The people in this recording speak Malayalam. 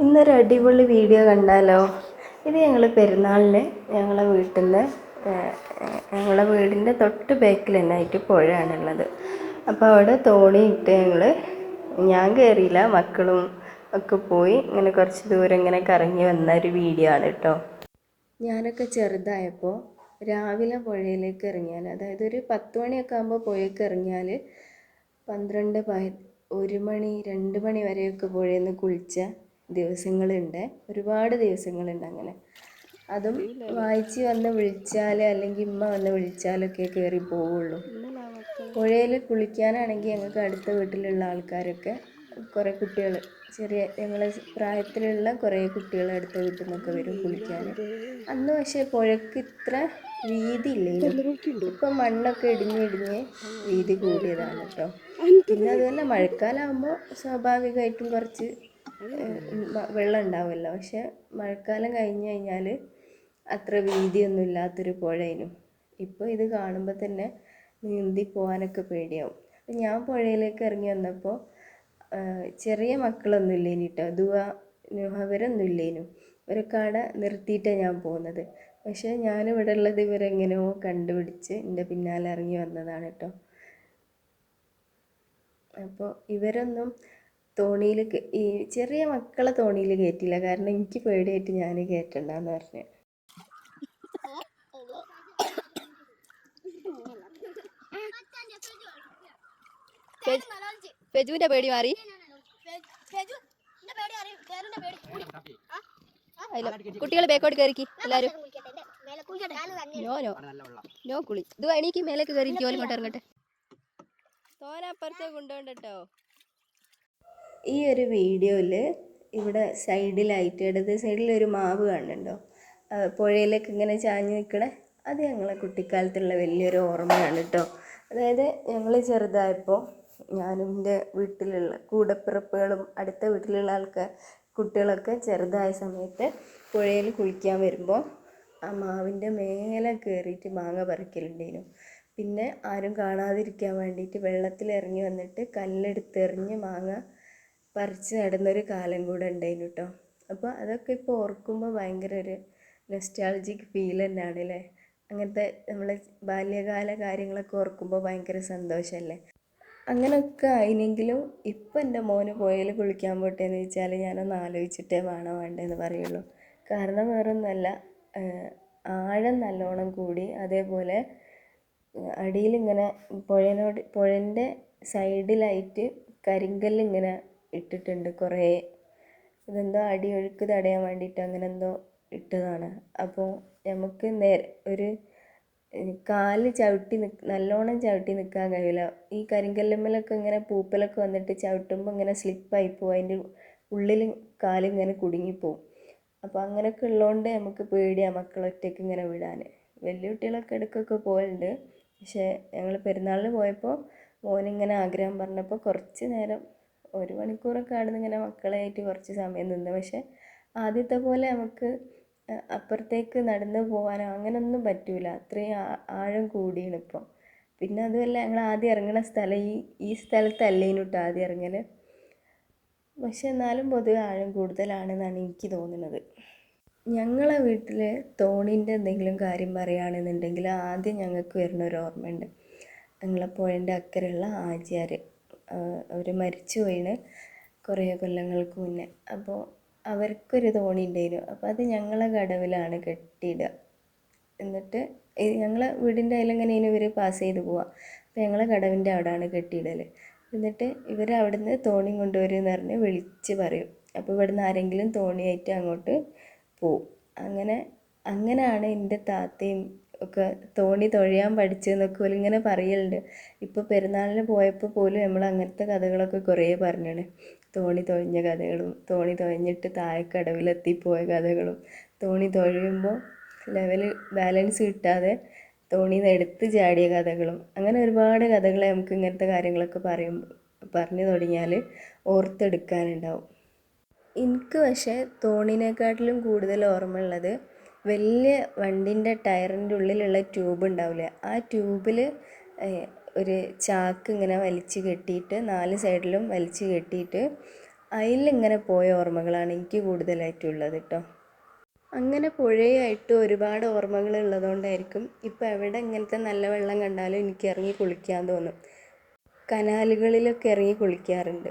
ഇന്നൊരു അടിപൊളി വീഡിയോ കണ്ടാലോ? ഇത് ഞങ്ങൾ പെരുന്നാളിന് ഞങ്ങളെ വീടിൻ്റെ തൊട്ട് ബാക്കിൽ തന്നെ ആയിട്ട് പുഴയാണുള്ളത്. അപ്പോൾ അവിടെ തോണിയിട്ട് ഞാൻ കയറിയില്ല, മക്കളും ഒക്കെ പോയി ഇങ്ങനെ കുറച്ച് ദൂരം ഇങ്ങനെ കറങ്ങി വന്ന ഒരു വീഡിയോ ആണ് കേട്ടോ. ഞാനൊക്കെ ചെറുതായപ്പോൾ രാവിലെ പുഴയിലേക്ക് ഇറങ്ങിയാൽ, അതായത് ഒരു 10 മണിയൊക്കെ ആകുമ്പോൾ പുഴയ്ക്ക് ഇറങ്ങിയാൽ 12, 1 മണി 2 മണി വരെയൊക്കെ പുഴയിൽ നിന്ന് കുളിച്ച ദിവസങ്ങളുണ്ട്. ഒരുപാട് ദിവസങ്ങളുണ്ട് അങ്ങനെ. അതും വായിച്ച് വന്ന് വിളിച്ചാൽ അല്ലെങ്കിൽ ഉമ്മ വന്ന് വിളിച്ചാലൊക്കെ കയറി പോവുള്ളൂ. പുഴയിൽ കുളിക്കാനാണെങ്കിൽ ഞങ്ങൾക്ക് അടുത്ത വീട്ടിലുള്ള ആൾക്കാരൊക്കെ, കുറേ കുട്ടികൾ, ഞങ്ങളെ പ്രായത്തിലുള്ള കുറേ കുട്ടികൾ അടുത്ത വീട്ടിൽ നിന്നൊക്കെ വരും കുളിക്കാൻ. അന്ന് പക്ഷേ പുഴയ്ക്ക് ഇത്ര വീതി ഇല്ലേനു. ഇപ്പം മണ്ണൊക്കെ ഇടിഞ്ഞ് വീതി കൂടിയതാണ് കേട്ടോ. പിന്നെ അതുപോലെ മഴക്കാലമാകുമ്പോൾ സ്വാഭാവികമായിട്ടും കുറച്ച് വെള്ളം ഉണ്ടാവുമല്ലോ. പക്ഷെ മഴക്കാലം കഴിഞ്ഞ് കഴിഞ്ഞാൽ അത്ര വീതിയൊന്നും ഇല്ലാത്തൊരു പുഴയിനും. ഇപ്പോൾ ഇത് കാണുമ്പോൾ തന്നെ നീന്തി പോകാനൊക്കെ പേടിയാവും. അപ്പം ഞാൻ പുഴയിലേക്ക് ഇറങ്ങി വന്നപ്പോൾ ചെറിയ മക്കളൊന്നും ഇല്ലേനു കേട്ടോ. അവരൊന്നും ഇല്ലേനു. ഇവരൊക്കെ അവിടെ നിർത്തിയിട്ടാണ് ഞാൻ പോകുന്നത്. പക്ഷേ ഞാനിവിടെ ഉള്ളത് ഇവരെങ്ങനെയോ കണ്ടുപിടിച്ച് എൻ്റെ പിന്നാലെ ഇറങ്ങി വന്നതാണ് കേട്ടോ. അപ്പോൾ ഇവരൊന്നും തോണിയിൽ, ഈ ചെറിയ മക്കളെ തോണിയിൽ കയറ്റില്ല, കാരണം എനിക്ക് പേടിയായിട്ട് ഞാൻ കയറ്റണ്ടെന്ന് പറഞ്ഞു. ഫെജുവിന്റെ പേടി മാറി. കുട്ടികൾ ബേക്കോട്ട് കയറിക്ക് എല്ലാരും. നോ കുളി. ഇത് എണീക്ക്, മേലേക്ക് കയറി ജോലി ഇറങ്ങട്ടെ. തോനപ്പുറത്തേക്ക് കൊണ്ടുപോകണ്ടോ. ഈ ഒരു വീഡിയോയിൽ ഇവിടെ സൈഡിലായിട്ട് ഇടത് സൈഡിലൊരു മാവ് കാണുന്നുണ്ടോ? പുഴയിലേക്ക് ഇങ്ങനെ ചാഞ്ഞ് നിൽക്കണേ. അത് ഞങ്ങളെ കുട്ടിക്കാലത്തുള്ള വലിയൊരു ഓർമ്മയാണ് കേട്ടോ. അതായത് ഞങ്ങൾ ചെറുതായപ്പോൾ ഞാനും എൻ്റെ വീട്ടിലുള്ള കൂടപ്പിറപ്പുകളും അടുത്ത വീട്ടിലുള്ള കുട്ടികളൊക്കെ ചെറുതായ സമയത്ത് പുഴയിൽ കുളിക്കാൻ വരുമ്പോൾ ആ മാവിൻ്റെ മേലെ കയറിയിട്ട് മാങ്ങ പറിക്കലുണ്ടേനു. പിന്നെ ആരും കാണാതിരിക്കാൻ വേണ്ടിയിട്ട് വെള്ളത്തിൽ ഇറങ്ങി വന്നിട്ട് കല്ലെടുത്തെറിഞ്ഞ് മാങ്ങ പറിച്ച് നടന്നൊരു കാലം കൂടെ ഉണ്ടായിരുന്നു കേട്ടോ. അപ്പോൾ അതൊക്കെ ഇപ്പോൾ ഓർക്കുമ്പോൾ ഭയങ്കര ഒരു നൊസ്റ്റാൾജിക് ഫീൽ തന്നെയാണ് അല്ലേ. അങ്ങനത്തെ നമ്മളെ ബാല്യകാല കാര്യങ്ങളൊക്കെ ഓർക്കുമ്പോൾ ഭയങ്കര സന്തോഷമല്ലേ. അങ്ങനെയൊക്കെ ആയിനെങ്കിലും ഇപ്പം എൻ്റെ മോന് പുഴയിൽ കുളിക്കാൻ പോട്ടെ എന്ന് ചോദിച്ചാൽ ഞാനൊന്ന് ആലോചിച്ചിട്ടേ വേണ്ടതെന്ന് പറയുള്ളൂ. കാരണം വേറൊന്നുമല്ല, ആഴം നല്ലോണം കൂടി, അതേപോലെ അടിയിലിങ്ങനെ പുഴൻ്റെ സൈഡിലായിട്ട് കരിങ്കല്ലിങ്ങനെ ഇട്ടിട്ടുണ്ട് കുറേ. ഇതെന്തോ അടിയൊഴുക്ക് തടയാൻ വേണ്ടിയിട്ട് അങ്ങനെ എന്തോ ഇട്ടതാണ്. അപ്പോൾ നമുക്ക് ഒരു കാല് നല്ലോണം ചവിട്ടി നിൽക്കാൻ കഴിയില്ല. ഈ കരിങ്കല്ലുമ്മലൊക്കെ ഇങ്ങനെ പൂപ്പലൊക്കെ വന്നിട്ട് ചവിട്ടുമ്പോൾ ഇങ്ങനെ സ്ലിപ്പായി പോകും, അതിൻ്റെ ഉള്ളിൽ കാലിങ്ങനെ കുടുങ്ങിപ്പോവും. അപ്പോൾ അങ്ങനെയൊക്കെ ഉള്ളതുകൊണ്ട് നമുക്ക് പേടിയാണ് മക്കളൊറ്റയ്ക്ക് ഇങ്ങനെ വിടാൻ. വലിയ കുട്ടികളൊക്കെ ഇടയ്ക്കൊക്കെ പോകലുണ്ട്. പക്ഷേ ഞങ്ങൾ പെരുന്നാളിന് പോയപ്പോൾ മോനിങ്ങനെ ആഗ്രഹം പറഞ്ഞപ്പോൾ കുറച്ച് നേരം 1 മണിക്കൂറൊക്കെ ആടുന്ന് ഇങ്ങനെ മക്കളായിട്ട് കുറച്ച് സമയം നിന്ന്. പക്ഷേ ആദ്യത്തെ പോലെ നമുക്ക് അപ്പുറത്തേക്ക് നടന്നു പോകാനോ അങ്ങനെയൊന്നും പറ്റൂല, അത്രയും ആഴം കൂടിയാണ് ഇപ്പോൾ. പിന്നെ അതുമല്ല, ഞങ്ങൾ ആദ്യം ഇറങ്ങുന്ന സ്ഥലം ഈ സ്ഥലത്തല്ലേനു കേട്ടോ ആദ്യം ഇറങ്ങൽ. പക്ഷെ എന്നാലും പൊതുവെ ആഴം കൂടുതലാണെന്നാണ് എനിക്ക് തോന്നുന്നത്. ഞങ്ങളെ വീട്ടിൽ തോണീൻ്റെ എന്തെങ്കിലും കാര്യം പറയുകയാണെന്നുണ്ടെങ്കിൽ ആദ്യം ഞങ്ങൾക്ക് വരുന്ന ഒരു ഓർമ്മയുണ്ട്. ഞങ്ങളെ പുഴൻ്റെ അക്കരെയുള്ള ആചാർ, അവർ മരിച്ചു പോയിന് കുറേ കൊല്ലങ്ങൾക്ക് മുന്നേ. അപ്പോൾ അവർക്കൊരു തോണി ഉണ്ടായിരുന്നു. അപ്പോൾ അത് ഞങ്ങളെ കടവിലാണ് കെട്ടിയിടുക. എന്നിട്ട് ഞങ്ങളെ വീടിൻ്റെ അതിലെങ്ങനെയാണ് ഇവർ പാസ് ചെയ്ത് പോവുക. അപ്പോൾ ഞങ്ങളെ കടവിൻ്റെ അവിടെയാണ് കെട്ടിയിടൽ. എന്നിട്ട് ഇവരവിടുന്ന് തോണി കൊണ്ടുവരുമെന്ന് പറഞ്ഞ് വിളിച്ച് പറയും. അപ്പോൾ ഇവിടുന്ന് ആരെങ്കിലും തോണിയായിട്ട് അങ്ങോട്ട് പോവും. അങ്ങനെയാണ് എൻ്റെ താത്തയും ഒക്കെ തോണി തുഴയാൻ പഠിച്ചതെന്നൊക്കെ പോലും ഇങ്ങനെ പറയലുണ്ട്. ഇപ്പോൾ പെരുന്നാളിന് പോയപ്പോൾ പോലും നമ്മൾ അങ്ങനത്തെ കഥകളൊക്കെ കുറേ പറഞ്ഞാണ്. തോണി തുഴഞ്ഞ കഥകളും, തോണി തുഴഞ്ഞിട്ട് താഴെക്കടവിലെത്തിപ്പോയ കഥകളും, തോണി തുഴയുമ്പോൾ ബാലൻസ് കിട്ടാതെ തോണിയിൽ നിന്ന് എടുത്ത് ചാടിയ കഥകളും, അങ്ങനെ ഒരുപാട് കഥകൾ നമുക്ക് ഇങ്ങനത്തെ കാര്യങ്ങളൊക്കെ പറഞ്ഞു തുടങ്ങിയാൽ ഓർത്തെടുക്കാനുണ്ടാവും. എനിക്ക് പക്ഷേ തോണിനെക്കാട്ടിലും കൂടുതൽ ഓർമ്മയുള്ളത് വലിയ വണ്ടിൻ്റെ ടയറിൻ്റെ ഉള്ളിലുള്ള ട്യൂബ് ഉണ്ടാവില്ലേ, ആ ട്യൂബിൽ ഒരു ചാക്ക് ഇങ്ങനെ വലിച്ച് കെട്ടിയിട്ട് 4 സൈഡിലും വലിച്ച് കെട്ടിയിട്ട് അതിലിങ്ങനെ പോയ ഓർമ്മകളാണ് എനിക്ക് കൂടുതലായിട്ടുള്ളത് കേട്ടോ. അങ്ങനെ പുഴയായിട്ട് ഒരുപാട് ഓർമ്മകൾ ഉള്ളതുകൊണ്ടായിരിക്കും ഇപ്പം എവിടെ ഇങ്ങനത്തെ നല്ല വെള്ളം കണ്ടാലും എനിക്ക് ഇറങ്ങി കുളിക്കാൻ തോന്നും. കനാലുകളിലൊക്കെ ഇറങ്ങി കുളിക്കാറുണ്ട്.